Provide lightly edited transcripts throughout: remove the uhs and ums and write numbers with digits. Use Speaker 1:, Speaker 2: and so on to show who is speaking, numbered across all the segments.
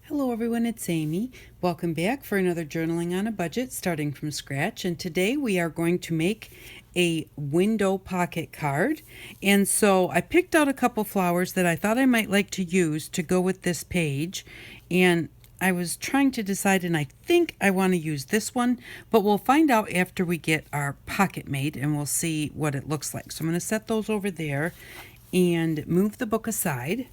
Speaker 1: Hello everyone, it's Amy. Welcome back for another journaling on a budget starting from scratch. And today we are going to make a window pocket card. And so I picked out a couple flowers that I thought I might like to use to go with this page. And I was trying to decide, and I think I want to use this one, but we'll find out after we get our pocket made and we'll see what it looks like. So I'm going to set those over there and move the book aside.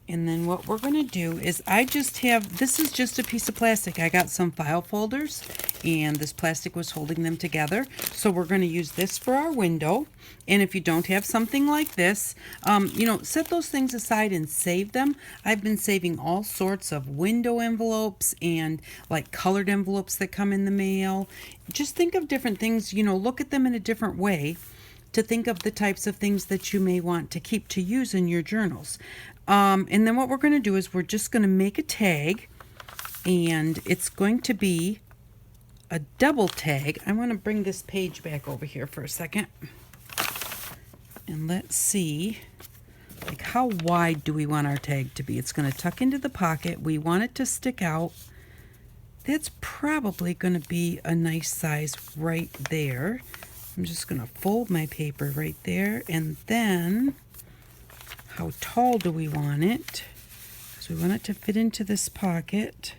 Speaker 1: And then what we're going to do is this is just a piece of plastic. I got some file folders and this plastic was holding them together. So we're going to use this for our window. And if you don't have something like this, set those things aside and save them. I've been saving all sorts of window envelopes and like colored envelopes that come in the mail. Just think of different things, look at them in a different way to think of the types of things that you may want to keep to use in your journals. And then what we're going to do is we're just going to make a tag, and it's going to be a double tag. I want to bring this page back over here for a second. And let's see, like, how wide do we want our tag to be? It's going to tuck into the pocket. We want it to stick out. That's probably going to be a nice size right there. I'm just going to fold my paper right there, and then how tall do we want it? Because we want it to fit into this pocket.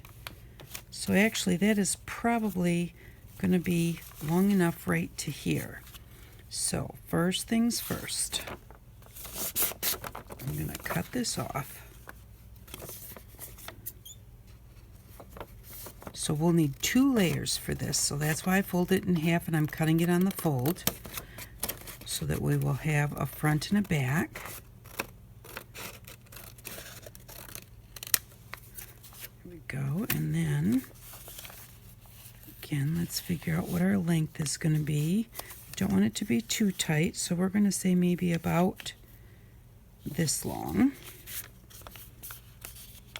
Speaker 1: So actually that is probably going to be long enough right to here. So first things first, I'm going to cut this off. So we'll need 2 layers for this. So that's why I fold it in half and I'm cutting it on the fold so that we will have a front and a back. Go, and then again, let's figure out what our length is going to be. We don't want it to be too tight, so we're going to say maybe about this long.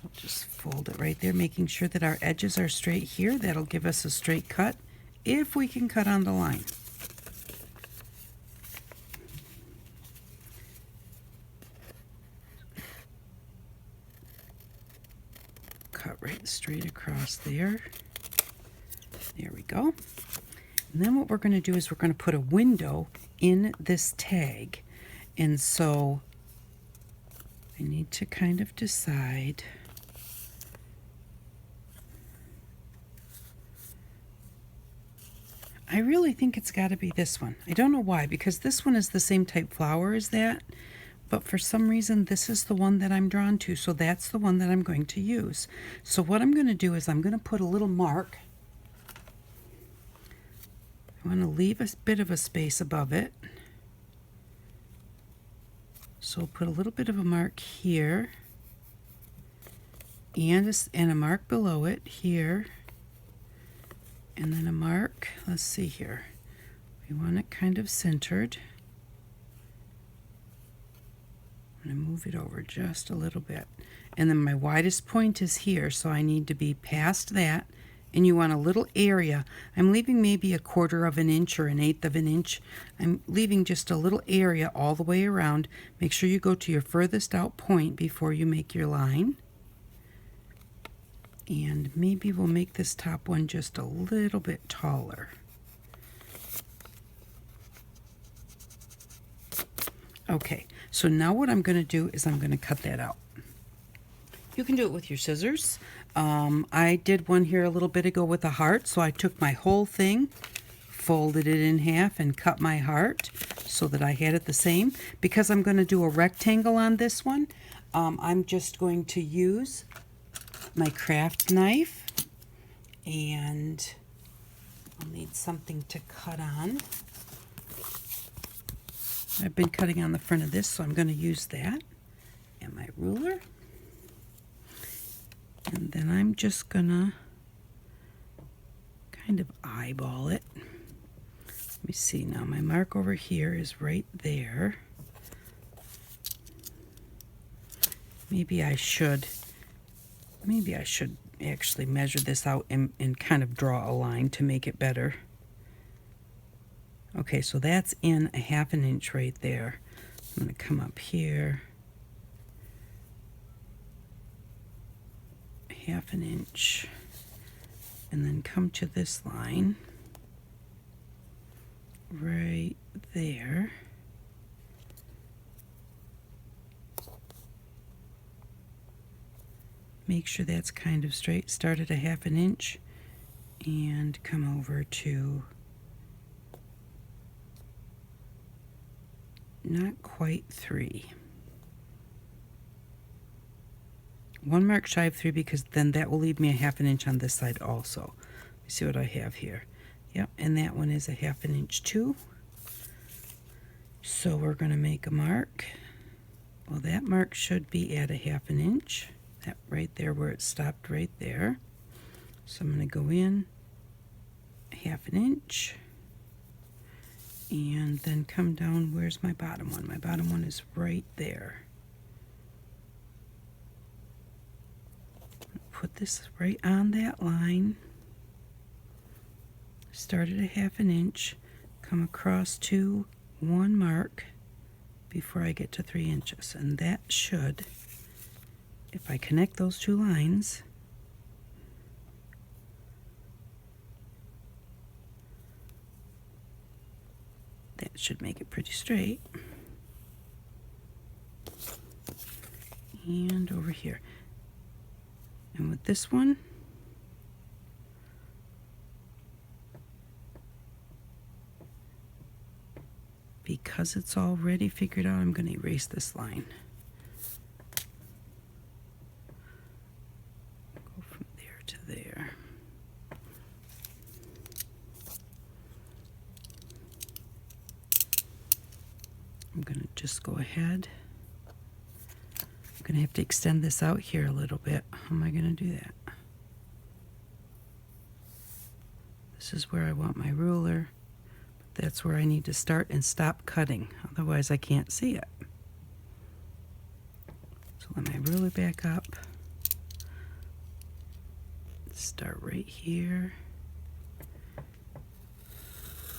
Speaker 1: I'll just fold it right there, making sure that our edges are straight here. That'll give us a straight cut if we can cut on the line. Cut right straight across there. There we go. And then what we're going to do is we're going to put a window in this tag. And so I need to kind of decide. I really think it's got to be this one. I don't know why, because this one is the same type flower as that. But for some reason, this is the one that I'm drawn to, so that's the one that I'm going to use. So what I'm going to do is I'm going to put a little mark. I want to leave a bit of a space above it. So we'll put a little bit of a mark here, and a mark below it here, and then a mark, let's see here. We want it kind of centered. I'm going to move it over just a little bit. And then my widest point is here, so I need to be past that. And you want a little area. I'm leaving maybe 1/4 of an inch or 1/8 of an inch. I'm leaving just a little area all the way around. Make sure you go to your furthest out point before you make your line. And maybe we'll make this top one just a little bit taller. Okay, so now what I'm going to do is I'm going to cut that out. You can do it with your scissors. I did one here a little bit ago with a heart, so I took my whole thing, folded it in half, and cut my heart so that I had it the same. Because I'm going to do a rectangle on this one, I'm just going to use my craft knife, and I'll need something to cut on. I've been cutting on the front of this, so I'm going to use that, and my ruler. And then I'm just going to kind of eyeball it. Let me see now. My mark over here is right there. Maybe I should actually measure this out and kind of draw a line to make it better. Okay, so that's in 1/2 inch right there. 'I'm going to come up here 1/2 inch, and then come to this line right there. Make sure that's kind of straight. Start at 1/2 inch and come over to not quite 3. 1 mark shy of 3, because then that will leave me 1/2 inch on this side also. Let me see what I have here. Yep, and that one is 1/2 inch too. So we're going to make a mark. Well, that mark should be at 1/2 inch. That right there where it stopped right there. So I'm going to go in 1/2 inch and then come down. Where's my bottom one? My bottom one is right there. Put this right on that line. Start at 1/2 inch, come across to 1 mark before I get to 3 inches, and that should, if I connect those 2 lines, that should make it pretty straight. And over here. And with this one, because it's already figured out, I'm going to erase this line. Go from there to there. I'm going to just go ahead. I'm going to have to extend this out here a little bit. How am I going to do that? This is where I want my ruler. But that's where I need to start and stop cutting. Otherwise I can't see it. So let my ruler back up. Start right here.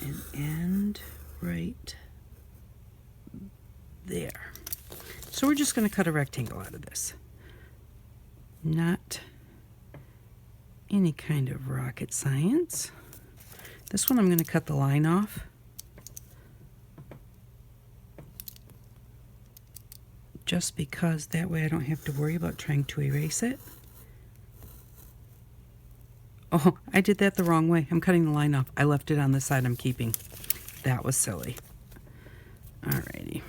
Speaker 1: And end right there. So we're just going to cut a rectangle out of this. Not any kind of rocket science. This one I'm going to cut the line off. Just because that way I don't have to worry about trying to erase it. Oh, I did that the wrong way. I'm cutting the line off. I left it on the side I'm keeping. That was silly. Alrighty.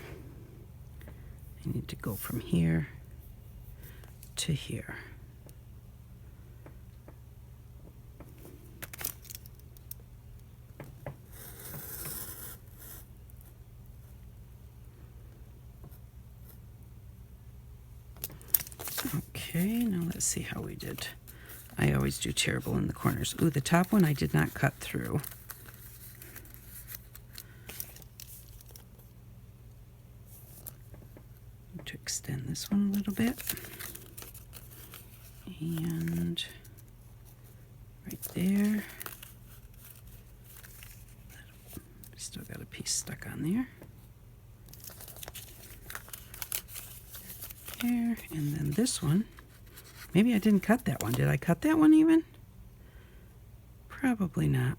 Speaker 1: I need to go from here to here. Okay, now let's see how we did. I always do terrible in the corners. Ooh, the top one I did not cut through. To extend this one a little bit. And right there. Still got a piece stuck on there. There, and then this one. Maybe I didn't cut that one. Did I cut that one even? Probably not.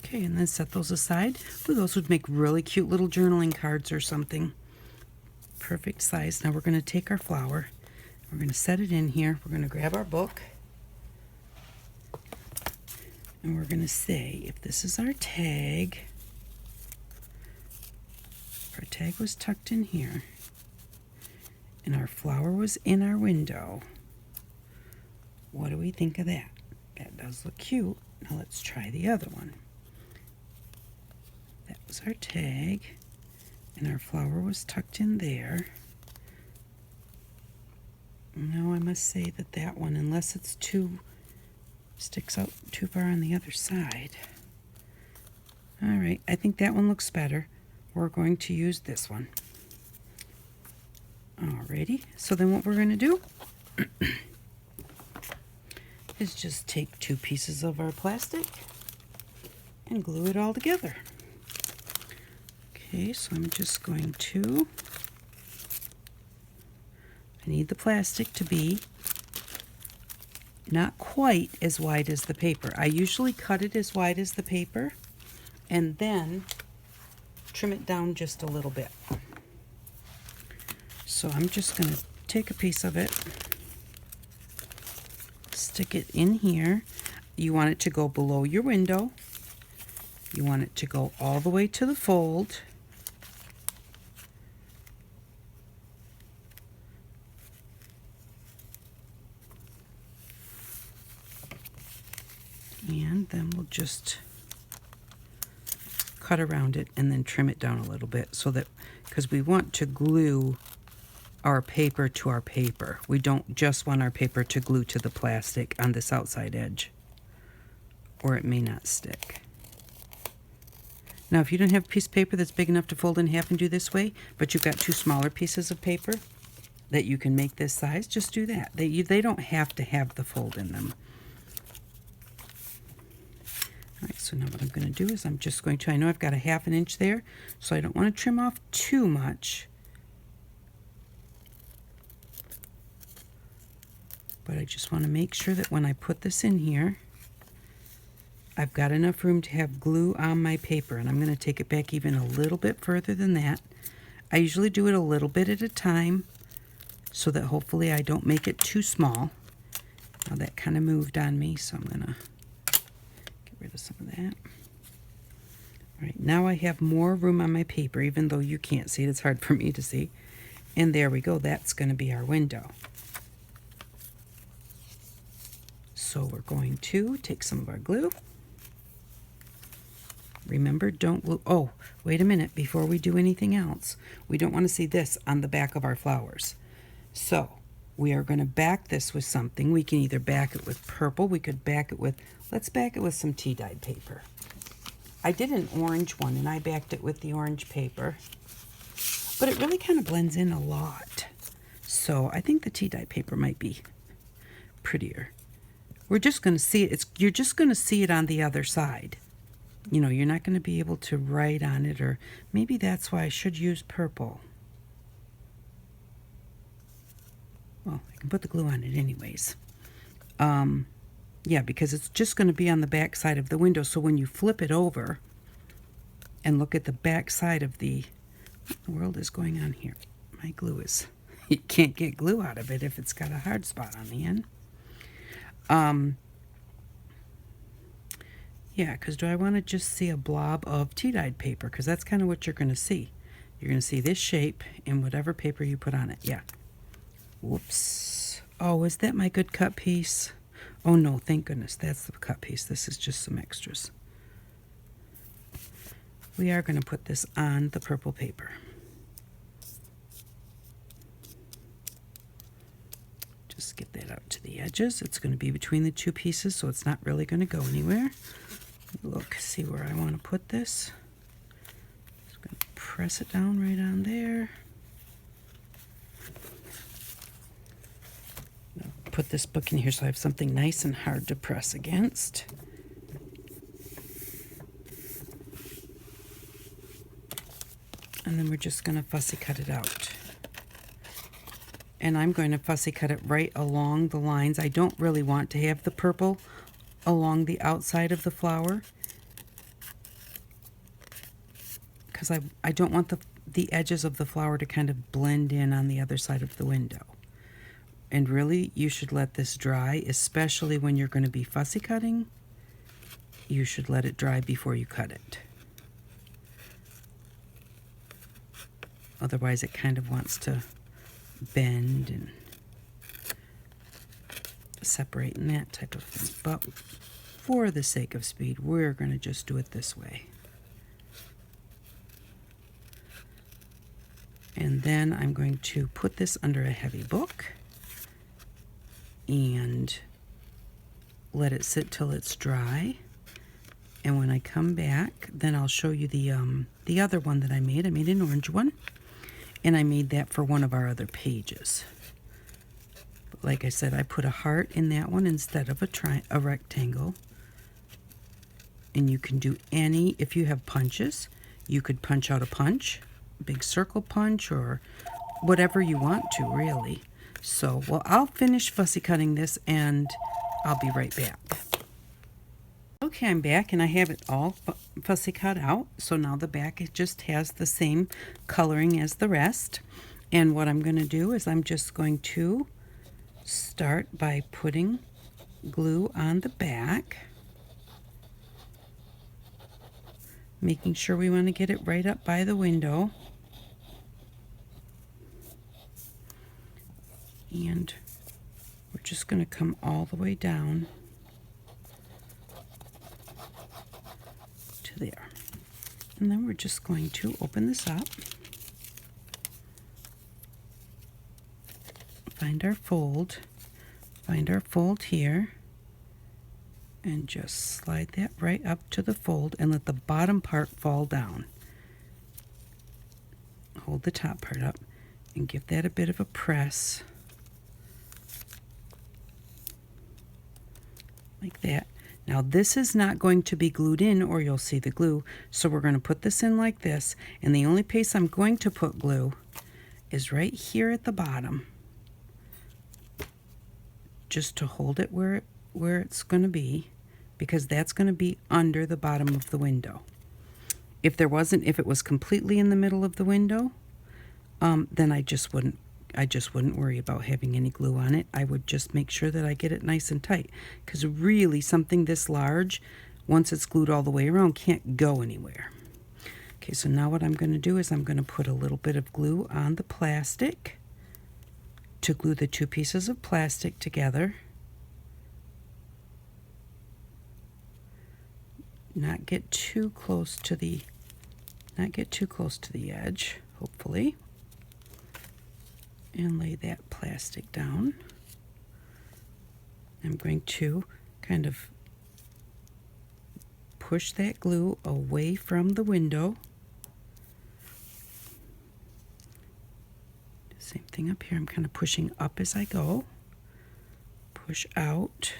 Speaker 1: Okay, and then set those aside. Ooh, those would make really cute little journaling cards or something. Perfect size. Now we're going to take our flower. We're going to set it in here. We're going to grab our book. And we're going to say, if this is our tag was tucked in here, and our flower was in our window, what do we think of that? That does look cute. Now let's try the other one. That was our tag, and our flower was tucked in there. Now I must say that that one, unless it's sticks out too far on the other side. All right, I think that one looks better. We're going to use this one. Alrighty, so then what we're going to do is just take 2 pieces of our plastic and glue it all together. Okay, so I'm just going to, I need the plastic to be not quite as wide as the paper. I usually cut it as wide as the paper and then trim it down just a little bit. So I'm just going to take a piece of it, stick it in here. You want it to go below your window. You want it to go all the way to the fold. And then we'll just cut around it and then trim it down a little bit so that, because we want to glue our paper to our paper. We don't just want our paper to glue to the plastic on this outside edge, or it may not stick. Now, if you don't have a piece of paper that's big enough to fold in half and do this way, but you've got 2 smaller pieces of paper that you can make this size, just do that. They don't have to have the fold in them. All right, so now what I'm going to do is I'm just going to, I know I've got a 1/2 inch there, so I don't want to trim off too much. But I just want to make sure that when I put this in here, I've got enough room to have glue on my paper, and I'm going to take it back even a little bit further than that. I usually do it a little bit at a time so that hopefully I don't make it too small. Now that kind of moved on me, so I'm going to get rid of some of that. All right, now I have more room on my paper, even though you can't see it. It's hard for me to see. And there we go. That's going to be our window. So we're going to take some of our glue. Remember, don't glue. Oh, wait a minute. Before we do anything else, we don't want to see this on the back of our flowers. So we are going to back this with something. We can either back it with purple. We could back it with, let's back it with some tea-dyed paper. I did an orange one, and I backed it with the orange paper. But it really kind of blends in a lot. So I think the tea-dyed paper might be prettier. We're just going to see it. You're just going to see it on the other side. You know, you're not going to be able to write on it, or maybe that's why I should use purple. Well, I can put the glue on it anyways. Yeah, because it's just going to be on the back side of the window. So when you flip it over and look at the back side of the, what in the world is going on here? My glue is, you can't get glue out of it if it's got a hard spot on the end. Yeah, because do I want to just see a blob of tea-dyed paper? Because that's kind of what you're going to see. You're going to see this shape in whatever paper you put on it. Yeah. Whoops. Oh, is that my good cut piece? Oh, no, thank goodness. That's the cut piece. This is just some extras. We are going to put this on the purple paper. Just get that out to the edges. It's going to be between the 2 pieces, so it's not really going to go anywhere. Look, see where I want to put this. Just going to press it down right on there. I'll put this book in here so I have something nice and hard to press against. And then we're just going to fussy cut it out. And I'm going to fussy cut it right along the lines. I don't really want to have the purple along the outside of the flower, because I don't want the edges of the flower to kind of blend in on the other side of the window. And really, you should let this dry, especially when you're going to be fussy cutting. You should let it dry before you cut it. Otherwise, it kind of wants to bend and separate and that type of thing. But for the sake of speed, we're going to just do it this way. And then I'm going to put this under a heavy book and let it sit till it's dry. And when I come back, then I'll show you the other one that I made. I made an orange one, and I made that for one of our other pages. Like I said, I put a heart in that one instead of a rectangle. And you can do any, if you have punches, you could punch out a punch, big circle punch, or whatever you want to, really. So, well, I'll finish fussy cutting this and I'll be right back. Okay, I'm back and I have it all fussy cut out. So now the back, it just has the same coloring as the rest. And what I'm going to do is I'm just going to start by putting glue on the back, making sure we want to get it right up by the window. And we're just going to come all the way down to there. And then we're just going to open this up, find our fold here, and just slide that right up to the fold and let the bottom part fall down. Hold the top part up and give that a bit of a press. Like that. Now this is not going to be glued in or you'll see the glue, so we're going to put this in like this, and the only place I'm going to put glue is right here at the bottom, just to hold it where it's going to be, because that's going to be under the bottom of the window. If it was completely in the middle of the window, then I just wouldn't worry about having any glue on it. I would just make sure that I get it nice and tight, because really something this large, once it's glued all the way around, can't go anywhere. Okay, so now what I'm going to do is I'm going to put a little bit of glue on the plastic to glue the two pieces of plastic together. Not get too close to the edge, hopefully. And lay that plastic down. I'm going to kind of push that glue away from the window. Same thing up here. I'm kind of pushing up as I go. Push out,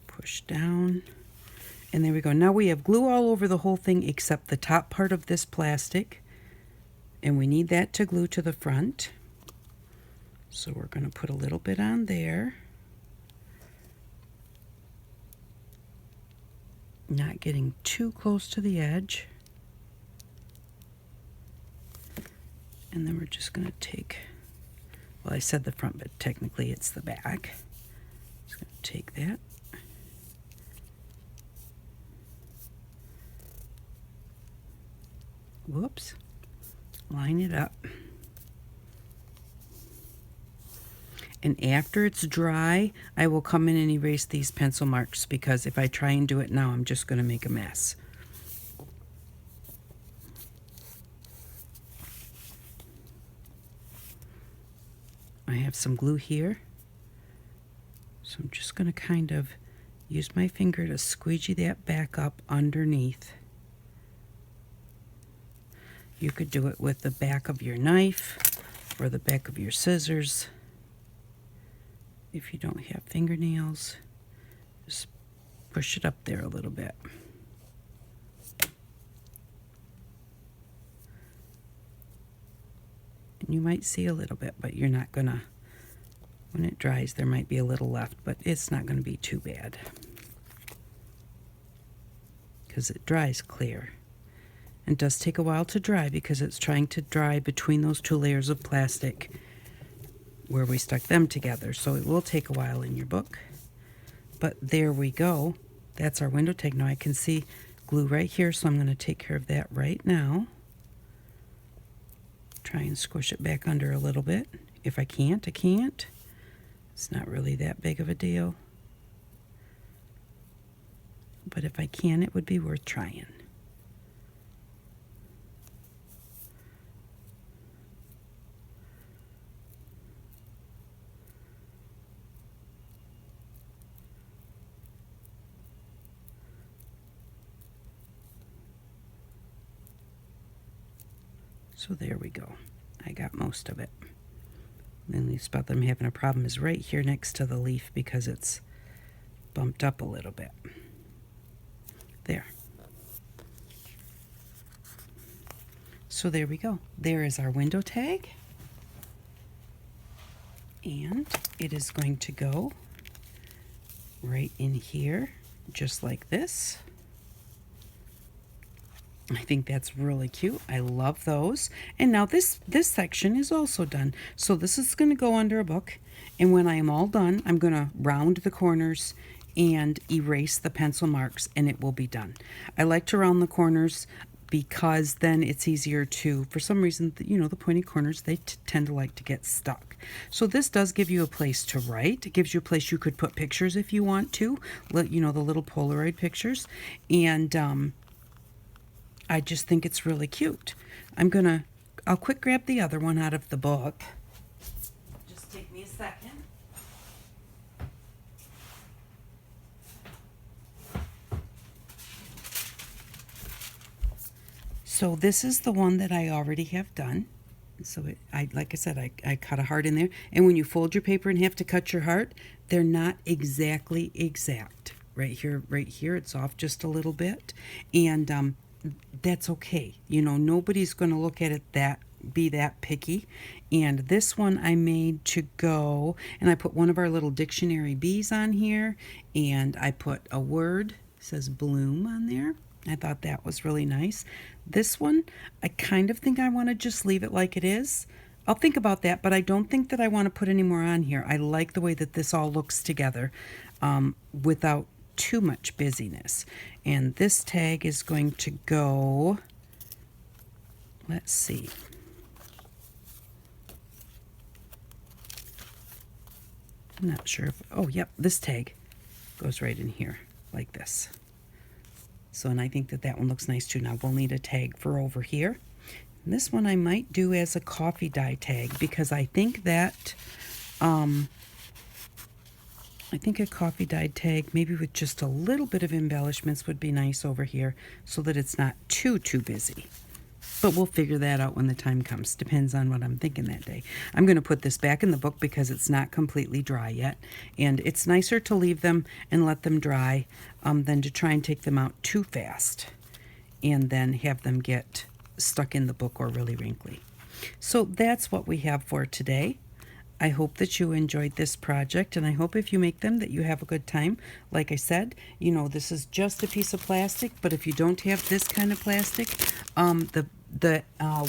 Speaker 1: push down, and there we go. Now we have glue all over the whole thing except the top part of this plastic, and we need that to glue to the front. So we're going to put a little bit on there, not getting too close to the edge. And then we're just going to take, well, I said the front, but technically it's the back. Just going to take that. Whoops. Line it up. And after it's dry, I will come in and erase these pencil marks, because if I try and do it now, I'm just going to make a mess. I have some glue here, so I'm just going to kind of use my finger to squeegee that back up underneath. You could do it with the back of your knife or the back of your scissors. If you don't have fingernails, just push it up there a little bit. And you might see a little bit, but you're not gonna, when it dries, there might be a little left, but it's not gonna be too bad, because it dries clear. It does take a while to dry because it's trying to dry between those two layers of plastic where we stuck them together, so it will take a while in your book. But there we go. That's our window tag. Now I can see glue right here, so I'm going to take care of that right now. Try and squish it back under a little bit. If I can't, I can't. It's not really that big of a deal. But if I can, it would be worth trying. So there we go. I got most of it. The only spot that I'm having a problem is right here next to the leaf because it's bumped up a little bit. There. So there we go. There is our window tag. And it is going to go right in here, just like this. I think that's really cute. I love those. And now this section is also done. So this is going to go under a book. And when I am all done, I'm going to round the corners and erase the pencil marks, and it will be done. I like to round the corners because then it's easier to, for some reason, you know, the pointy corners, they tend to like to get stuck. So this does give you a place to write. It gives you a place you could put pictures if you want to, you know, the little Polaroid pictures. And I just think it's really cute. I'll quick grab the other one out of the book. Just take me a second. So this is the one that I already have done. So like I said, I cut a heart in there. And when you fold your paper and have to cut your heart, they're not exactly exact. Right here, it's off just a little bit. And that's okay. You know, nobody's going to look at it be that picky. And this one I made to go, and I put one of our little dictionary B's on here, and I put a word, says bloom on there. I thought that was really nice. This one, I kind of think I want to just leave it like it is. I'll think about that, but I don't think that I want to put any more on here. I like the way that this all looks together without too much busyness. And this tag is going to go, let's see. I'm not sure if, oh, yep, this tag goes right in here like this. So, and I think that one looks nice too. Now we'll need a tag for over here. And this one I might do as a coffee dye tag because I think that, I think a coffee dye tag, maybe with just a little bit of embellishments, would be nice over here so that it's not too busy. But we'll figure that out when the time comes. Depends on what I'm thinking that day. I'm going to put this back in the book because it's not completely dry yet. And it's nicer to leave them and let them dry than to try and take them out too fast and then have them get stuck in the book or really wrinkly. So that's what we have for today. I hope that you enjoyed this project, and I hope if you make them that you have a good time. Like I said, you know, this is just a piece of plastic, but if you don't have this kind of plastic, the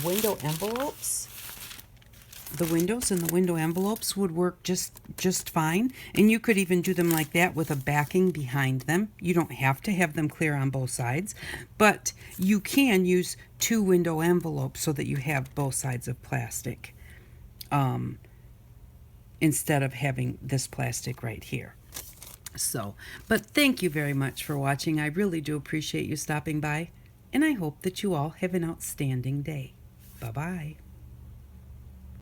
Speaker 1: window envelopes, the windows and the window envelopes would work just fine. And you could even do them like that with a backing behind them. You don't have to have them clear on both sides, but you can use two window envelopes so that you have both sides of plastic. Instead of having this plastic right here. So, but thank you very much for watching. I really do appreciate you stopping by, and I hope that you all have an outstanding day. Bye-bye.